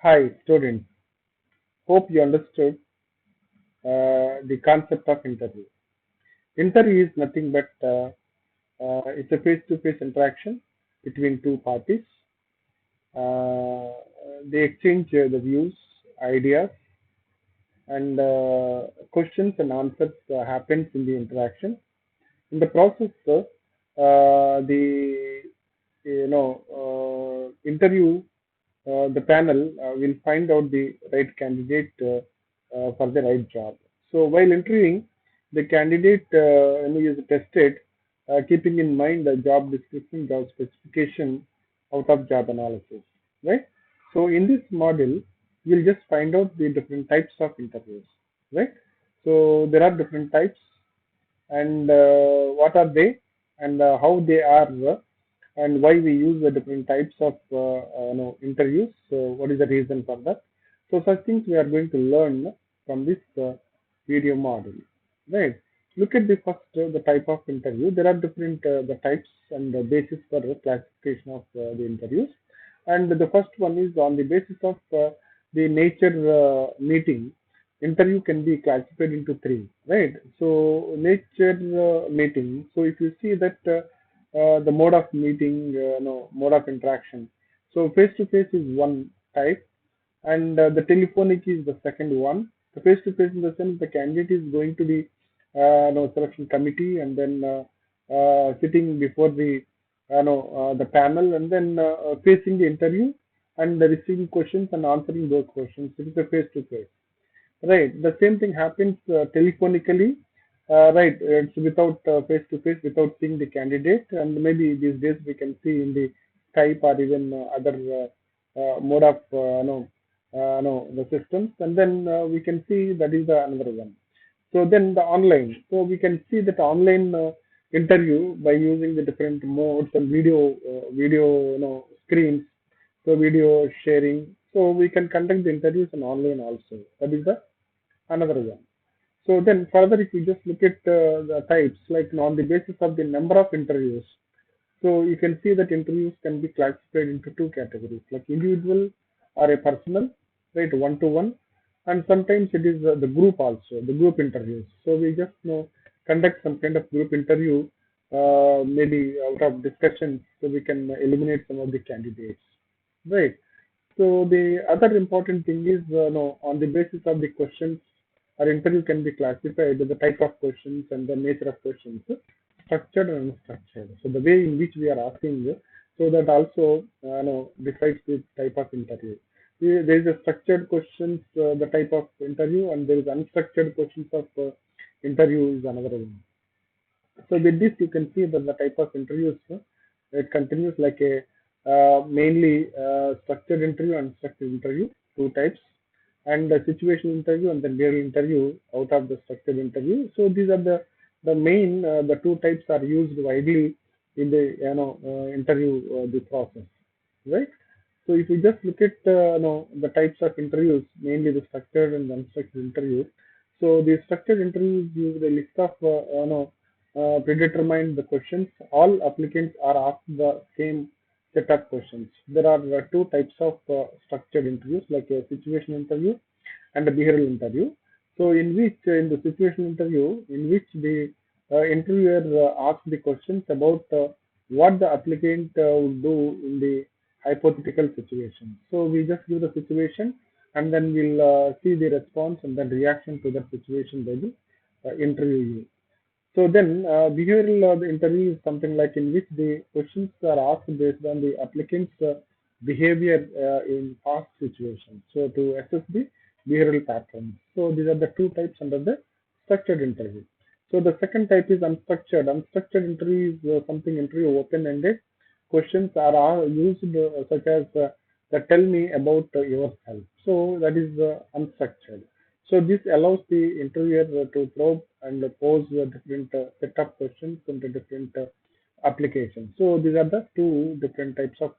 Hi, students. Hope you understood the concept of interview. Interview is nothing but it's a face-to-face interaction between two parties. Uh, they exchange the views, ideas, and questions and answers happens in the interaction. In the process, the interview the panel will find out the right candidate for the right job. So while interviewing, the candidate is tested, keeping in mind the job description, job specification out of job analysis, right? So in this model, we'll just find out the different types of interviews, right? So there are different types, and what are they, and how they are, and why we use the different types of interviews. So what is the reason for that? So such things we are going to learn from this video model, right? Look at the first the type of interview. There are different the types and the basis for the classification of the interviews. And the first one is on the basis of the nature meeting. Interview can be classified into three, right? So nature meeting. So if you see that the mode of meeting, no mode of interaction. So face to face is one type, and the telephonic is the second one. The face to face in the sense the candidate is going to the selection committee, and then sitting before the the panel, and then facing the interview and receiving questions and answering those questions. It is a face to face. Right. The same thing happens telephonically. Right. It's without face to face, without seeing the candidate, and maybe these days we can see in the Skype or even other mode of no the systems, and then we can see that is the another one. So then the online. So we can see that online interview by using the different modes and video screens. So video sharing. So we can conduct the interviews on online also. That is the another one. So then further, if you just look at the types, like on the basis of the number of interviews, so you can see that interviews can be classified into two categories, like individual or a personal, right, one to one, and sometimes it is the group also, the group interviews. So we just conduct some kind of group interview, maybe out of discussion, so we can eliminate some of the candidates, right? So the other important thing is, on the basis of the questions, our interview can be classified the type of questions and the nature of questions, structured and unstructured. So the way in which we are asking, so that also decides the type of interview. There is a structured questions, the type of interview, and there is unstructured questions of interview is another one. So with this, you can see that the type of interviews it continues like a mainly structured interview and unstructured interview, two types, and the situational interview and the real interview out of the structured interview. So these are the main the two types are used widely in the interview the process, right? So if you just look at the types of interviews, mainly the structured and unstructured interview. So the structured interviews use a list of predetermined the questions. All applicants are asked the same set of questions. There are two types of structured interviews, like a situation interview and a behavioral interview. So in which in the situation interview, in which the interviewer asks the questions about what the applicant would do in the hypothetical situation. So we just give the situation, and then we'll see the response and then reaction to that situation by the interviewee. So then, behavioral the interview is something like in which the questions are asked based on the applicant's behavior in past situations. So to assess the behavioral patterns. So these are the two types under the structured interview. So the second type is unstructured. Unstructured interview is something interview open-ended. Questions are used such as tell me about yourself. So that is unstructured. So this allows the interviewer to probe and pose a different set of questions in the different applications. So these are the two different types of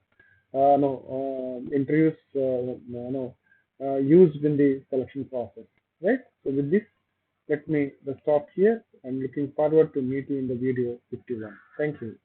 interviews used in the selection process, right? So with this, let me stop here. I'm looking forward to meet you in the video 51. Thank you.